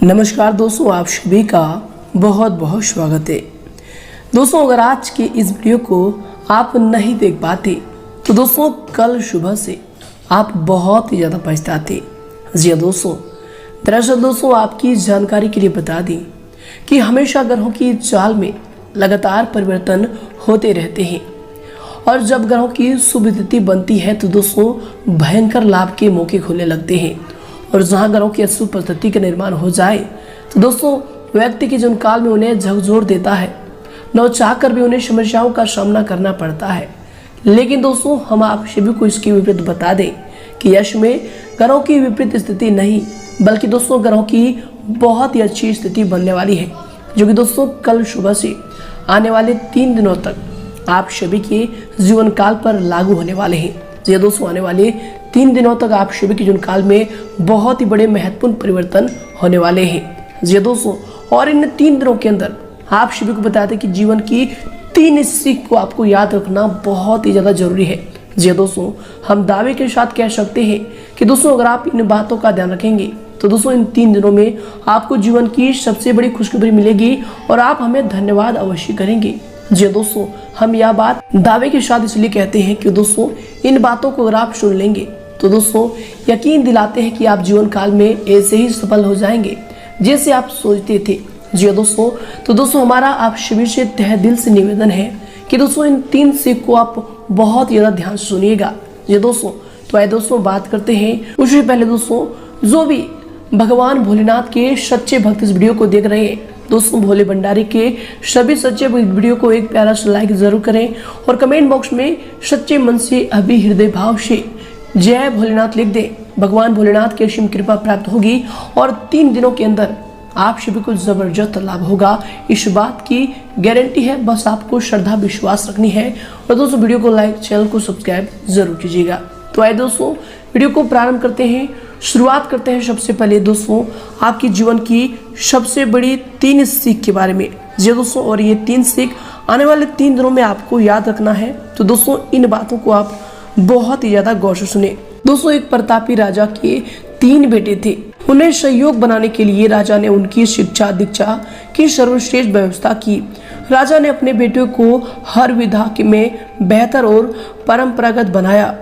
नमस्कार दोस्तों, आप सभी का बहुत बहुत स्वागत है। दोस्तों, अगर आज के इस वीडियो को आप नहीं देख पाते तो दोस्तों कल सुबह से आप बहुत ही ज़्यादा पछताते। जी हाँ दोस्तों, दरअसल दोस्तों आपकी जानकारी के लिए बता दें कि हमेशा ग्रहों की चाल में लगातार परिवर्तन होते रहते हैं और जब ग्रहों की शुभ स्थिति बनती है तो दोस्तों भयंकर लाभ के मौके खुलने लगते हैं। और जहां ग्रहों की अशुभ परिस्थिति का निर्माण हो जाए तो दोस्तों व्यक्ति के जीवन काल में उन्हें झकझोर देता है, न चाहकर भी उन्हें समस्याओं का सामना करना पड़ता है। लेकिन दोस्तों हम आप सभी को इसकी विपरीत बता दें कि यश में ग्रहों की विपरीत स्थिति नहीं बल्कि दोस्तों ग्रहों की बहुत ही अच्छी स्थिति बनने वाली है, जो कि दोस्तों कल सुबह से आने वाले 3 दिनों तक आप सभी के जीवन काल पर लागू होने वाले हैं। ये दोस्तों आने वाले 3 दिनों तक आप सभी के जीवन काल में बहुत ही बड़े महत्वपूर्ण परिवर्तन होने वाले हैं। जी दोस्तों, और इन 3 दिनों के अंदर आप सभी को बता दें कि जीवन की 3 सीख को आपको याद रखना बहुत ही ज़्यादा जरूरी है। जी दोस्तों, हम दावे के साथ कह सकते हैं कि दोस्तों अगर आप इन बातों का ध्यान रखेंगे तो दोस्तों इन 3 दिनों में आपको जीवन की सबसे बड़ी खुशखबरी मिलेगी और आप हमें धन्यवाद अवश्य करेंगे। जी दोस्तों, हम यह बात दावे के साथ इसलिए कहते हैं कि दोस्तों इन बातों को अगर आप सुन लेंगे तो दोस्तों यकीन दिलाते हैं कि आप जीवन काल में ऐसे ही सफल हो जाएंगे जैसे आप सोचते थे। जी दोस्तों, तो दोस्तों हमारा आप सभी से तहे दिल से निवेदन है कि दोस्तों इन 3 सीख को आप बहुत ज़्यादा ध्यान से सुनिएगा। जी दोस्तों, तो आइए दोस्तों बात करते हैं। उससे पहले दोस्तों जो भी भगवान भोलेनाथ के सच्चे भक्त इस वीडियो को देख रहे हैं दोस्तों, भोले भंडारी के सभी सच्चे वीडियो को एक प्यारा सा लाइक जरूर करें और कमेंट बॉक्स में सच्चे मन से अभी हृदय भाव से जय भोलेनाथ लिख दें। भगवान भोलेनाथ की असीम कृपा प्राप्त होगी और 3 दिनों के अंदर आप सभी को जबरदस्त लाभ होगा, इस बात की गारंटी है। बस आपको श्रद्धा विश्वास रखनी है और दोस्तों वीडियो को लाइक, चैनल को सब्सक्राइब जरूर कीजिएगा। तो आइए दोस्तों वीडियो को प्रारंभ करते हैं। शुरुआत करते हैं सबसे पहले दोस्तों आपकी जीवन की सबसे बड़ी 3 सीख के बारे में। जी दोस्तों, और ये 3 सीख आने वाले 3 दिनों में आपको याद रखना है। तो दोस्तों इन बातों को आप बहुत ही ज्यादा गौर से सुने। दोस्तों एक प्रतापी राजा के 3 बेटे थे। उन्हें सहयोग बनाने के लिए राजा ने उनकी शिक्षा दीक्षा की सर्वश्रेष्ठ व्यवस्था की। राजा ने अपने बेटों को हर विधा में बेहतर और परंपरागत बनाया।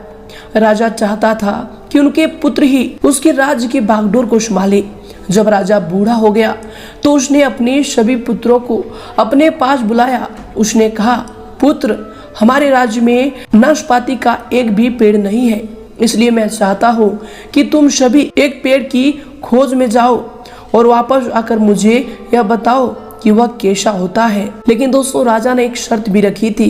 राजा चाहता था कि उनके पुत्र ही उसके राज्य की बागडोर को संभाले। जब राजा बूढ़ा हो गया तो उसने अपने सभी पुत्रों को अपने पास बुलाया। उसने कहा, पुत्र, हमारे राज्य में नाशपाती का एक भी पेड़ नहीं है, इसलिए मैं चाहता हूँ कि तुम सभी एक पेड़ की खोज में जाओ और वापस आकर मुझे यह बताओ कि वह कैसा होता है। लेकिन दोस्तों राजा ने एक शर्त भी रखी थी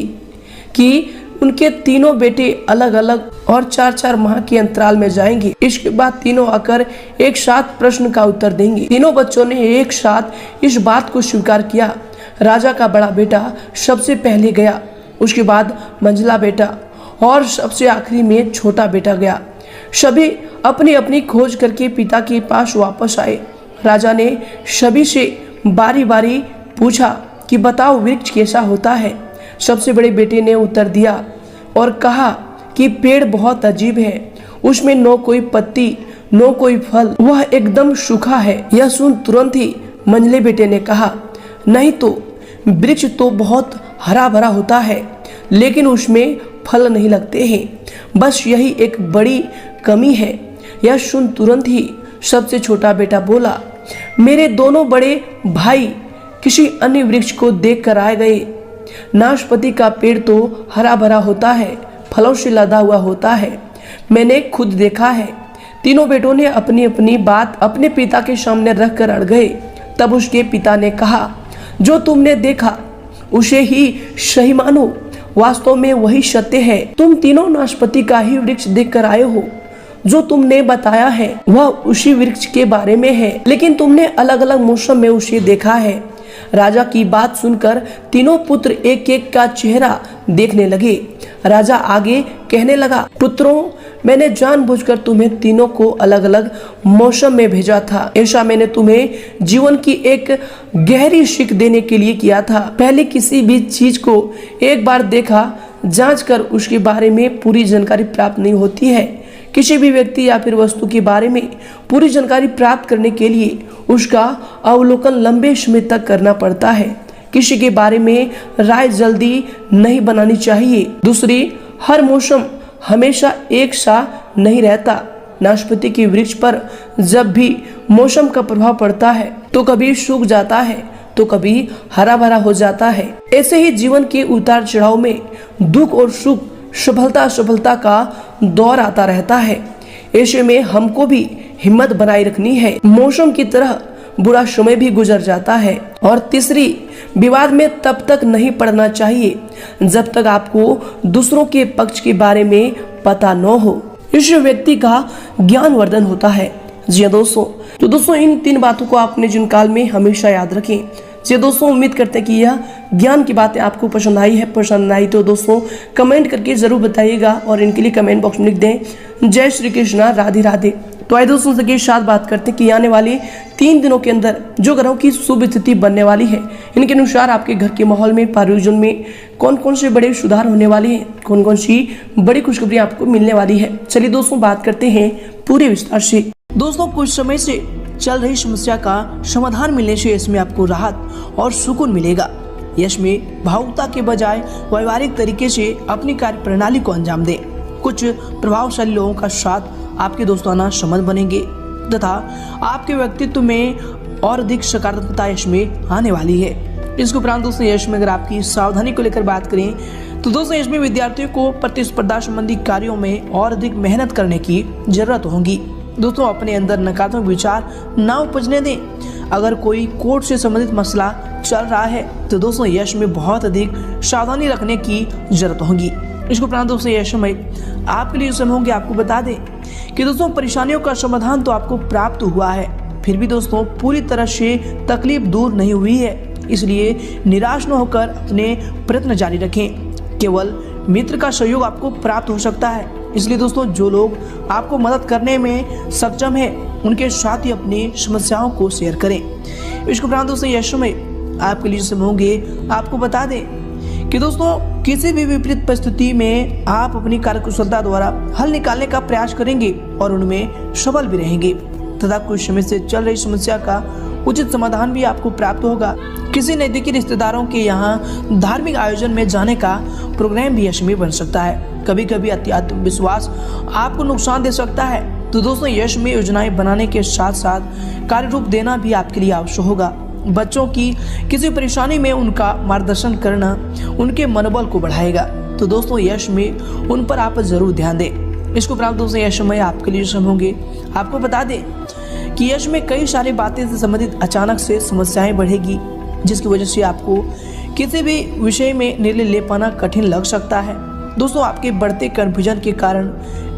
कि उनके तीनों बेटे अलग अलग और 4-4 माह के अंतराल में जाएंगे। इसके बाद तीनों आकर एक साथ प्रश्न का उत्तर देंगे। तीनों बच्चों ने एक साथ इस बात को स्वीकार किया। राजा का बड़ा बेटा सबसे पहले गया, उसके बाद मंझला बेटा और सबसे आखिरी में छोटा बेटा गया। सभी अपनी अपनी खोज करके पिता के पास वापस आए। राजा ने सभी से बारी बारी पूछा कि बताओ वृक्ष कैसा होता है। सबसे बड़े बेटे ने उत्तर दिया और कहा कि पेड़ बहुत अजीब है, उसमें न कोई पत्ती न कोई फल, वह एकदम सूखा है। यह सुन तुरंत ही मंझले बेटे ने कहा, नहीं तो वृक्ष तो बहुत हरा भरा होता है लेकिन उसमें फल नहीं लगते हैं, बस यही एक बड़ी कमी है। यह सुन तुरंत ही सबसे छोटा बेटा बोला, मेरे दोनों बड़े भाई किसी अन्य वृक्ष को देख कर आ गए। नाशपाती का पेड़ तो हरा भरा होता है, फलों से लदा हुआ होता है, मैंने खुद देखा है। तीनों बेटों ने अपनी अपनी बात अपने पिता के सामने रख कर अड़ गए। तब उसके पिता ने कहा, जो तुमने देखा उसे ही सही मानो, वास्तव में वही सत्य है। तुम तीनों नाशपाती का ही वृक्ष देख कर आए हो। जो तुमने बताया है वह उसी वृक्ष के बारे में है, लेकिन तुमने अलग अलग मौसम में उसे देखा है। राजा की बात सुनकर तीनों पुत्र एक एक का चेहरा देखने लगे। राजा आगे कहने लगा, पुत्रों, मैंने जानबूझकर तुम्हें तीनों को अलग अलग मौसम में भेजा था। ऐसा मैंने तुम्हें जीवन की एक गहरी सीख देने के लिए किया था। पहले किसी भी चीज को एक बार देखा जांच कर उसके बारे में पूरी जानकारी प्राप्त नहीं होती है, किसी भी व्यक्ति या फिर वस्तु के बारे में पूरी जानकारी प्राप्त करने के लिए उसका अवलोकन लंबे समय तक करना पड़ता है। किसी के बारे में राय जल्दी नहीं बनानी चाहिए। दूसरी, हर मौसम हमेशा एक सा नहीं रहता। नाशपाती के वृक्ष पर जब भी मौसम का प्रभाव पड़ता है तो कभी सूख जाता है तो कभी हरा भरा हो जाता है। ऐसे ही जीवन के उतार चढ़ाव में दुख और सुख, सफलता असफलता का दौर आता रहता है। ऐसे में हमको भी हिम्मत बनाए रखनी है। मौसम की तरह बुरा समय भी गुजर जाता है। और तीसरी, विवाद में तब तक नहीं पड़ना चाहिए जब तक आपको दूसरों के पक्ष के बारे में पता न हो। इस व्यक्ति का ज्ञानवर्धन होता है। जी दोस्तों, तो दोस्तों इन 3 बातों को आपने जीवन काल में हमेशा याद रखें। जी दोस्तों, उम्मीद करते हैं कि यह ज्ञान की बातें आपको पसंद आई है। पसंद आई तो दोस्तों कमेंट करके जरूर बताइएगा और इनके लिए कमेंट बॉक्स में लिख दें जय श्री कृष्णा, राधे राधे। तो आइए दोस्तों के साथ बात करते हैं कि आने वाले 3 दिनों के अंदर जो ग्रहों की शुभ स्थिति बनने वाली है, इनके अनुसार आपके घर के माहौल में, परिवारजन में कौन कौन से बड़े सुधार होने वाले हैं, कौन कौन सी बड़ी खुशखबरी आपको मिलने वाली है। चलिए दोस्तों बात करते हैं पूरे विस्तार से। दोस्तों, कुछ समय से चल रही समस्या का समाधान मिलने से इसमें आपको राहत और सुकून मिलेगा। यश में भावुकता के बजाय व्यवहारिक तरीके से अपनी कार्य प्रणाली को अंजाम दें। कुछ प्रभावशाली लोगों का साथ आपके दोस्ताना संबंध बनेंगे तथा आपके व्यक्तित्व में और अधिक सकारात्मकता यश में आने वाली है। इसके उपरांत दोस्तों यश में अगर आपकी सावधानी को लेकर बात करें तो दोस्तों इसमें विद्यार्थियों को प्रतिस्पर्धा संबंधी कार्यों में और अधिक मेहनत करने की जरूरत होगी। दोस्तों अपने अंदर नकारात्मक विचार ना उपजने दें। अगर कोई कोर्ट से संबंधित मसला चल रहा है तो दोस्तों यश में बहुत अधिक सावधानी रखने की जरूरत होगी। इसको उपरांत दोस्तों यश में आपके लिए समय होंगे, आपको बता दें कि दोस्तों परेशानियों का समाधान तो आपको प्राप्त हुआ है, फिर भी दोस्तों पूरी तरह से तकलीफ दूर नहीं हुई है। इसलिए निराश न होकर अपने प्रयत्न जारी रखें। केवल मित्र का सहयोग आपको प्राप्त हो सकता है। इसलिए दोस्तों जो लोग आपको मदद करने में सक्षम है उनके साथ ही अपनी समस्याओं को शेयर करें। इसके उपरांत दोस्तों यश में आपके लिए समय होंगे, आपको बता दें कि दोस्तों किसी भी विपरीत परिस्थिति में आप अपनी कार्यकुशलता द्वारा हल निकालने का प्रयास करेंगे और उनमें सफल भी रहेंगे तथा कुछ समय से चल रही समस्या का उचित समाधान भी आपको प्राप्त होगा। किसी नजदीकी रिश्तेदारों के यहाँ धार्मिक आयोजन में जाने का प्रोग्राम भी यश में बन सकता है। कभी कभी अत्यधिक विश्वास आपको नुकसान दे सकता है, तो दोस्तों यश में योजनाएं बनाने के साथ साथ कार्य रूप देना भी आपके लिए आवश्यक होगा। बच्चों की किसी परेशानी में उनका मार्गदर्शन करना उनके मनोबल को बढ़ाएगा, तो दोस्तों यश में उन पर आप जरूर ध्यान दें। इसको उपरांत दोस्तों यश में आपके लिए समय होंगे, आपको बता दें कि यश में कई सारी बातें से संबंधित अचानक से समस्याएं बढ़ेगी, जिसकी वजह से आपको किसी भी विषय में निर्णय ले पाना कठिन लग सकता है। दोस्तों आपके बढ़ते कन्फ्यूजन के कारण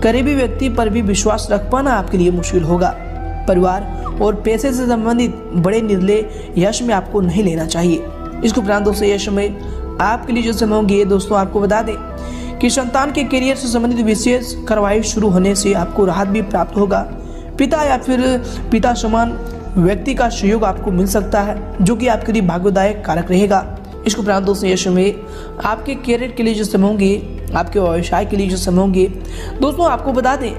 करीबी व्यक्ति पर भी विश्वास रख पाना आपके लिए मुश्किल होगा। परिवार और पैसे से संबंधित बड़े निर्णय यश में आपको नहीं लेना चाहिए। इसके उपरांत दोस्तों यश में आपके लिए जो समय होंगे, दोस्तों आपको बता दें कि संतान के करियर से संबंधित विशेष कार्रवाई शुरू होने से आपको राहत भी प्राप्त होगा। पिता या फिर पिता समान व्यक्ति का सहयोग आपको मिल सकता है, जो कि आपके लिए भाग्यदायक कारक रहेगा। इसके उपरांत दोस्तों यश में आपके करियर के लिए जो समय होंगे, आपके व्यवसाय के लिए जो समय होंगे, दोस्तों आपको बता दें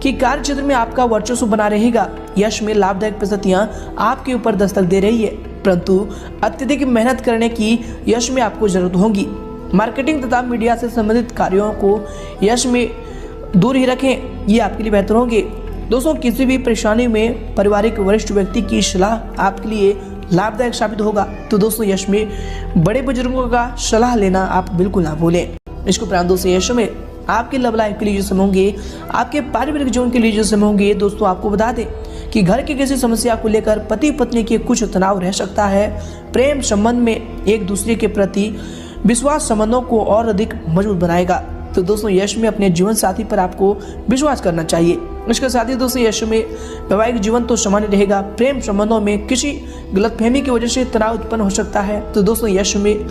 कि कार्य क्षेत्र में आपका वर्चस्व बना रहेगा। यश में लाभदायक परिस्थितियां आपके ऊपर दस्तक दे रही है, परंतु अत्यधिक मेहनत करने की यश में आपको जरूरत होगी। मार्केटिंग तथा मीडिया से संबंधित कार्यों को यश में दूर ही रखें, ये आपके लिए बेहतर होंगे। दोस्तों किसी भी परेशानी में पारिवारिक वरिष्ठ व्यक्ति की सलाह आपके लिए लाभदायक साबित होगा, तो दोस्तों यश में बड़े बुजुर्गों का सलाह लेना आप बिल्कुल ना भूलें। इसके उपरांत दोस्तों यश में आपके लव लाइफ के लिए जो समय होंगे, आपके पारिवारिक जीवन के लिए जो समय होंगे, दोस्तों आपको बता दें कि घर की किसी समस्या को लेकर पति पत्नी के कुछ तनाव रह सकता है। प्रेम संबंध में एक दूसरे के प्रति विश्वास संबंधों को और अधिक मजबूत बनाएगा, तो दोस्तों यश में अपने जीवन साथी पर आपको विश्वास करना चाहिए। इसके साथ ही दोस्तों यश में वैवाहिक जीवन तो सामान्य रहेगा। प्रेम संबंधों में किसी गलतफहमी की वजह से तनाव उत्पन्न हो सकता है, तो दोस्तों यश में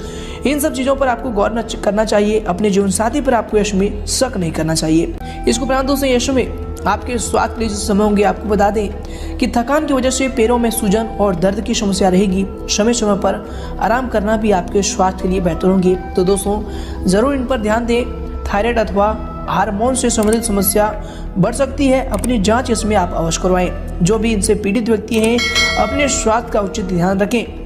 इन सब चीज़ों पर आपको गौर करना चाहिए। अपने जीवन साथी पर आपको यश में शक नहीं करना चाहिए। इसके उपरांत दोस्तों यश में आपके स्वास्थ्य के लिए जो समय होंगे, आपको बता दें कि थकान की वजह से पैरों में सूजन और दर्द की समस्या रहेगी। समय समय पर आराम करना भी आपके स्वास्थ्य के लिए बेहतर होंगे, तो दोस्तों ज़रूर इन पर ध्यान दें। थायराइड अथवा हार्मोन से संबंधित समस्या बढ़ सकती है। अपनी जांच इसमें आप अवश्य करवाएं। जो भी इनसे पीड़ित व्यक्ति हैं अपने स्वास्थ्य का उचित ध्यान रखें।